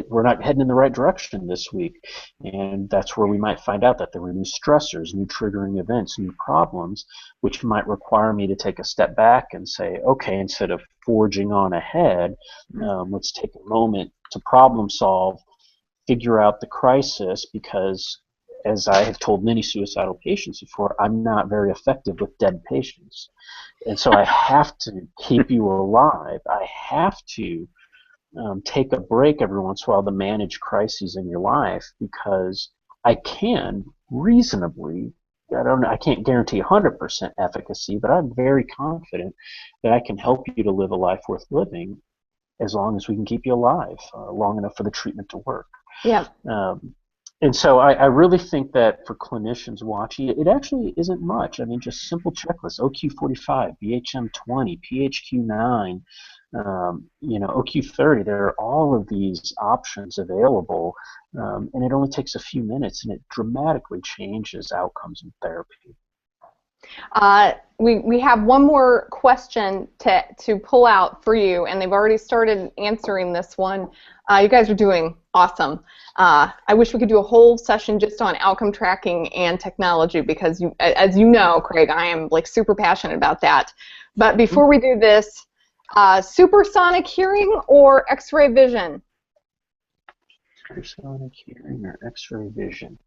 We're not heading in the right direction this week. And that's where we might find out that there were new stressors, new triggering events, new problems, which might require me to take a step back and say, okay, instead of forging on ahead, let's take a moment to problem solve, figure out the crisis, because as I have told many suicidal patients before, I'm not very effective with dead patients. And so I have to keep you alive. I have to take a break every once in a while to manage crises in your life, because I can reasonably, I can't guarantee 100% efficacy, but I'm very confident that I can help you to live a life worth living as long as we can keep you alive long enough for the treatment to work. Yeah. And so I really think that for clinicians watching, it actually isn't much. I mean, just simple checklists: OQ45, BHM20, PHQ9, OQ30. There are all of these options available, and it only takes a few minutes, and it dramatically changes outcomes in therapy. We have one more question to pull out for you, and they've already started answering this one. You guys are doing awesome. I wish we could do a whole session just on outcome tracking and technology because, as you know, Craig, I am like super passionate about that. But before we do this, supersonic hearing or X-ray vision? Supersonic hearing or X-ray vision?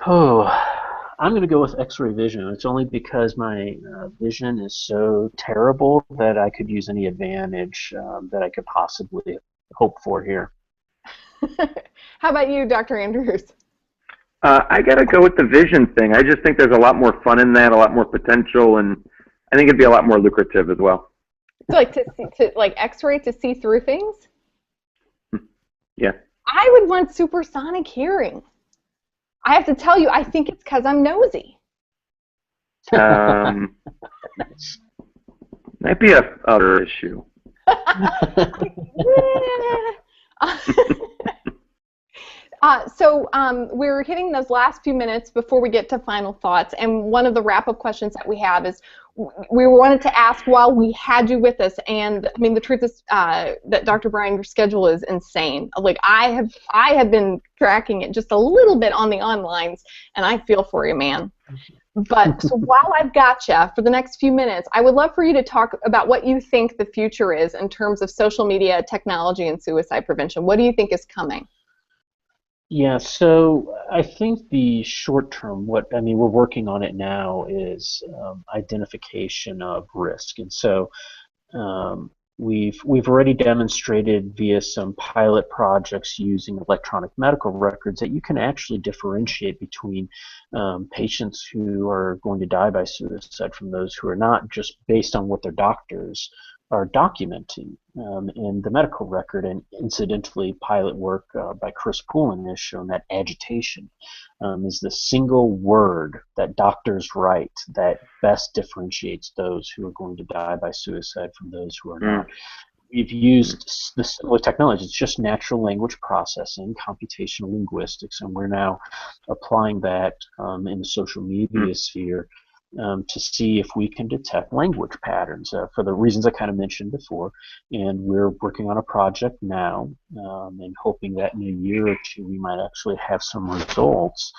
Oh, I'm going to go with X-ray vision. It's only because my vision is so terrible that I could use any advantage that I could possibly hope for here. How about you, Dr. Andrews? I got to go with the vision thing. I just think there's a lot more fun in that, a lot more potential, and I think it'd be a lot more lucrative as well. So like like X-ray to see through things? Yeah. I would want supersonic hearing. I have to tell you, I think it's because I'm nosy. Might be a other issue. So we're hitting those last few minutes before we get to final thoughts, and one of the wrap-up questions that we have is we wanted to ask while we had you with us, and I mean the truth is that Dr. Bryan, your schedule is insane. Like I have been tracking it just a little bit on the onlines, and I feel for you, man. But so while I've got you for the next few minutes, I would love for you to talk about what you think the future is in terms of social media, technology, and suicide prevention. What do you think is coming? Yeah, so I think the short term, we're working on it now, is identification of risk, and so we've already demonstrated via some pilot projects using electronic medical records that you can actually differentiate between patients who are going to die by suicide from those who are not, just based on what their doctors are documenting in the medical record. And incidentally, pilot work by Chris Poulin has shown that agitation is the single word that doctors write that best differentiates those who are going to die by suicide from those who are not. We've used the similar technology. It's just natural language processing, computational linguistics, and we're now applying that in the social media sphere to see if we can detect language patterns for the reasons I kind of mentioned before. And we're working on a project now and hoping that in a year or two we might actually have some results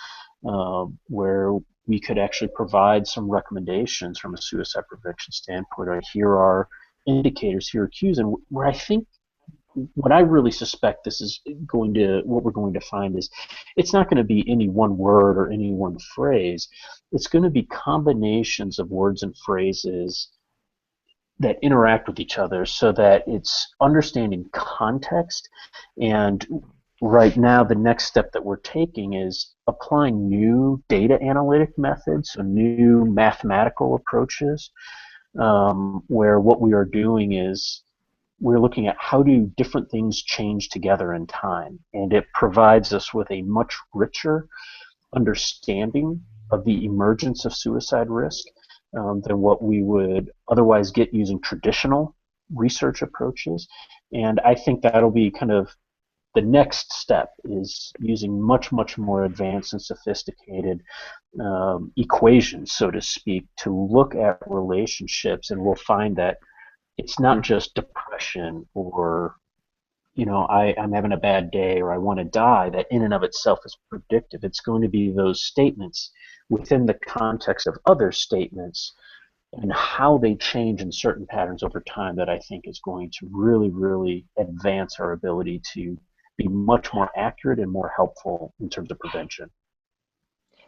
where we could actually provide some recommendations from a suicide prevention standpoint. Or here are indicators, here are cues, and where I think what I really suspect this is what we're going to find is it's not going to be any one word or any one phrase. It's going to be combinations of words and phrases that interact with each other so that it's understanding context. And right now, the next step that we're taking is applying new data analytic methods, so new mathematical approaches, where what we are doing is we're looking at how do different things change together in time, and it provides us with a much richer understanding of the emergence of suicide risk than what we would otherwise get using traditional research approaches. And I think that'll be kind of the next step, is using much, much more advanced and sophisticated equations, so to speak, to look at relationships, and we'll find that it's not just depression or, I'm having a bad day or I want to die that in and of itself is predictive. It's going to be those statements within the context of other statements and how they change in certain patterns over time that I think is going to really, really advance our ability to be much more accurate and more helpful in terms of prevention.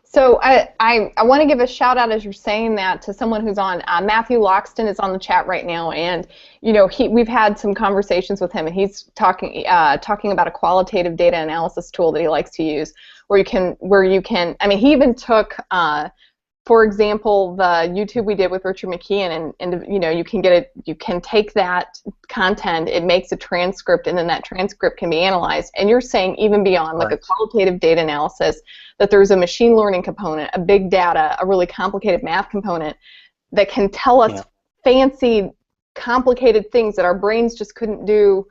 So I want to give a shout out as you're saying that to someone who's on. Matthew Loxton is on the chat right now, and we've had some conversations with him, and he's talking about a qualitative data analysis tool that he likes to use, where you can. I mean, he even took, for example, the YouTube we did with Richard McKeon, and you can take that content, it makes a transcript, and then that transcript can be analyzed. And you're saying even beyond like a qualitative data analysis, that there's a machine learning component, a big data, a really complicated math component that can tell us fancy, complicated things that our brains just couldn't do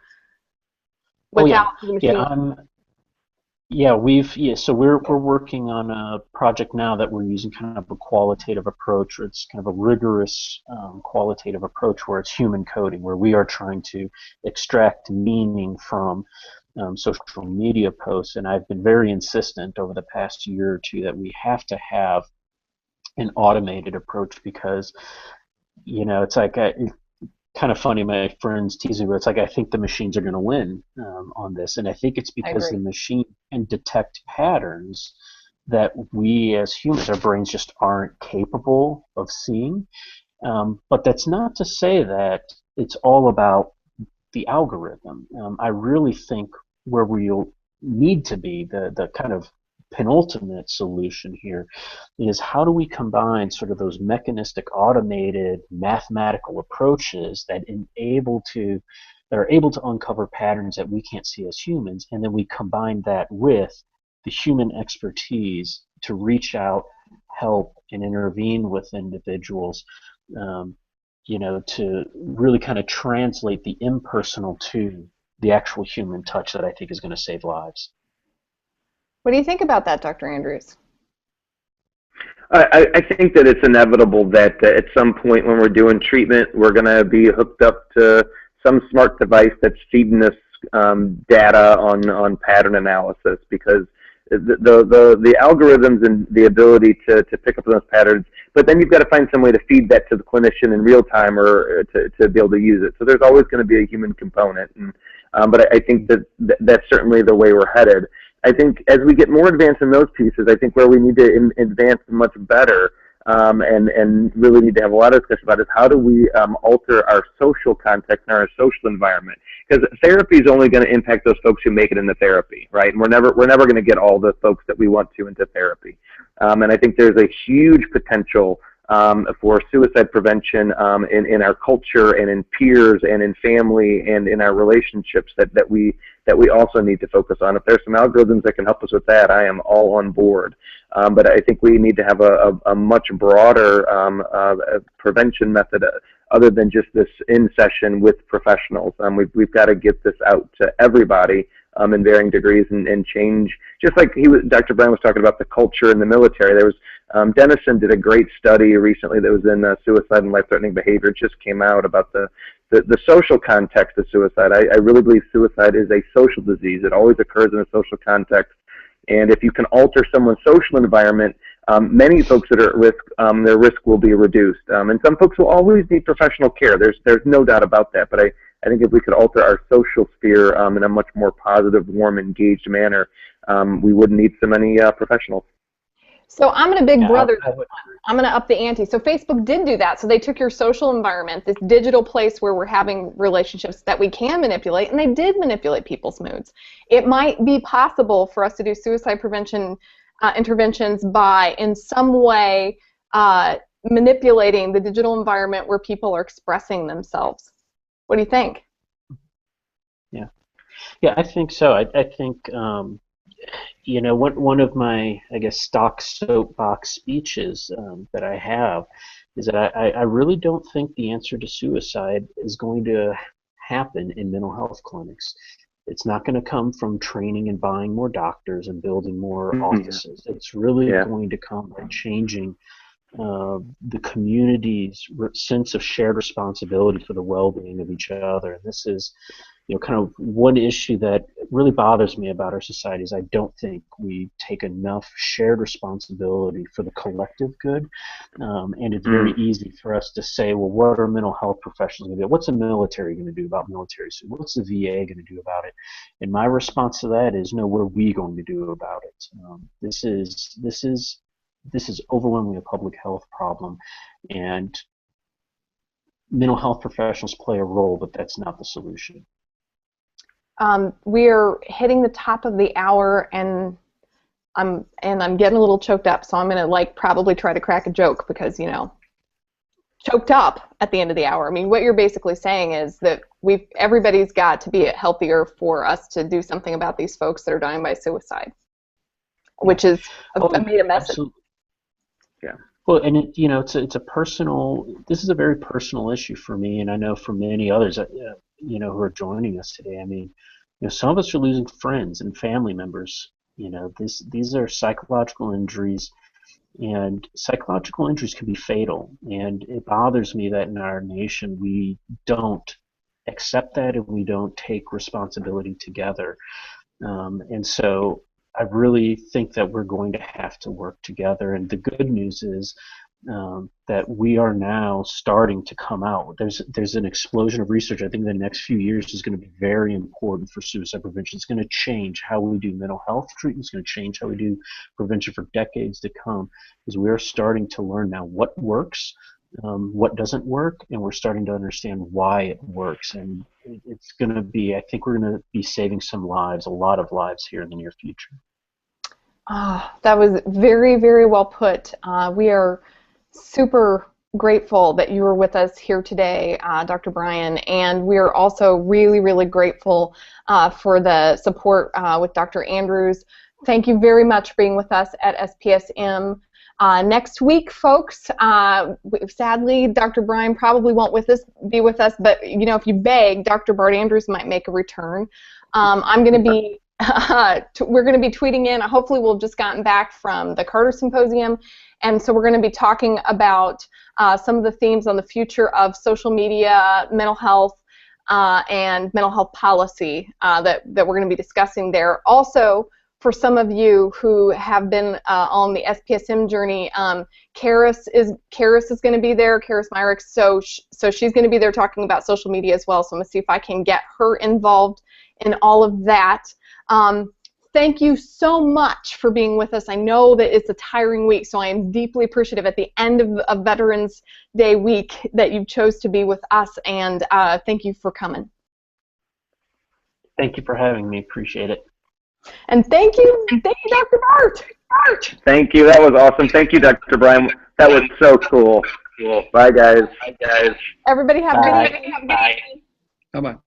without the machine. so we're working on a project now that we're using kind of a qualitative approach, or it's kind of a rigorous qualitative approach where it's human coding, where we are trying to extract meaning from social media posts. And I've been very insistent over the past year or two that we have to have an automated approach because it's like kind of funny. My friends tease me, but it's like I think the machines are going to win on this, and I think it's I because the agree. machine can detect patterns that we as humans, our brains just aren't capable of seeing. But that's not to say that it's all about the algorithm. I really think where we'll need to be, the kind of penultimate solution here, is how do we combine sort of those mechanistic, automated, mathematical approaches that are able to uncover patterns that we can't see as humans, and then we combine that with the human expertise to reach out, help, and intervene with individuals um, to really kind of translate the impersonal to the actual human touch that I think is going to save lives. What do you think about that, Dr. Andrews? I think that it's inevitable that at some point when we're doing treatment, we're going to be hooked up to some smart device that's feeding us data on pattern analysis because the algorithms and the ability to pick up those patterns, but then you've got to find some way to feed that to the clinician in real time or to be able to use it. So there's always going to be a human component, but I think that that's certainly the way we're headed. I think as we get more advanced in those pieces, I think where we need to advance much better and really need to have a lot of discussion about is how do we alter our social context and our social environment, because therapy is only going to impact those folks who make it into therapy, right? And we're never going to get all the folks that we want to into therapy. And I think there's a huge potential for suicide prevention in our culture and in peers and in family and in our relationships that we also need to focus on. If there's some algorithms that can help us with that, I am all on board. But I think we need to have a much broader prevention method other than just this in session with professionals. We've got to get this out to everybody in varying degrees and change. Just like Dr. Bryan was talking about the culture in the military. There was Dennison did a great study recently that was in suicide and life-threatening behavior. It just came out about the social context of suicide. I really believe suicide is a social disease. It always occurs in a social context. And if you can alter someone's social environment, many folks that are at risk, their risk will be reduced. And some folks will always need professional care. There's no doubt about that. But I think if we could alter our social sphere in a much more positive, warm, engaged manner, we wouldn't need so many professionals. So I'm going to big Yeah, brother. I would, I'm going to up the ante. So Facebook did do that. So they took your social environment, this digital place where we're having relationships that we can manipulate, and they did manipulate people's moods. It might be possible for us to do suicide prevention interventions by, in some way, manipulating the digital environment where people are expressing themselves. What do you think? yeah, yeah, I think so. I think one of my, I guess, stock soapbox speeches that I have is that I really don't think the answer to suicide is going to happen in mental health clinics. It's not going to come from training and buying more doctors and building more offices. It's really Yeah. going to come by changing the community's sense of shared responsibility for the well-being of each other. And this is, kind of one issue that really bothers me about our society is I don't think we take enough shared responsibility for the collective good. And it's very easy for us to say, well, what are mental health professionals going to do? What's the military going to do about military suicide? What's the VA going to do about it? And my response to that is, no, what are we going to do about it? This is overwhelmingly a public health problem, and mental health professionals play a role, but that's not the solution. We're hitting the top of the hour, and I'm getting a little choked up, so I'm gonna probably try to crack a joke because choked up at the end of the hour. I mean, what you're basically saying is that everybody's got to be healthier for us to do something about these folks that are dying by suicide, which is a made message. Absolutely. Yeah. Well, and it's a personal. This is a very personal issue for me, and I know for many others, who are joining us today. I mean, some of us are losing friends and family members These are psychological injuries, and psychological injuries can be fatal. And it bothers me that in our nation we don't accept that and we don't take responsibility together. And so I really think that we're going to have to work together. And the good news is that we are now starting to come out. There's an explosion of research. I think the next few years is going to be very important for suicide prevention. It's going to change how we do mental health treatment. It's going to change how we do prevention for decades to come, because we are starting to learn now what works, what doesn't work, and we're starting to understand why it works. And it's going to be, I think we're going to be saving some lives, a lot of lives here in the near future. That was very, very well put. We are super grateful that you were with us here today, Dr. Bryan, and we are also really, really grateful for the support with Dr. Andrews. Thank you very much for being with us at SPSM. Next week, folks, sadly, Dr. Bryan probably won't be with us, but if you beg, Dr. Bart Andrews might make a return. I'm going to be we're going to be tweeting in. Hopefully we'll have just gotten back from the Carter Symposium, and so we're going to be talking about some of the themes on the future of social media, mental health, and mental health policy that we're going to be discussing there. Also, for some of you who have been on the SPSM journey, Karis is going to be there, Karis Myrick, so she's going to be there talking about social media as well, so I'm going to see if I can get her involved in all of that. Thank you so much for being with us. I know that it's a tiring week, so I am deeply appreciative at the end of Veterans Day week that you chose to be with us, and thank you for coming. Thank you for having me. Appreciate it. And thank you, Dr. Bart. Thank you. That was awesome. Thank you, Dr. Bryan. That was so cool. Bye, guys. Everybody have a good evening. Bye-bye.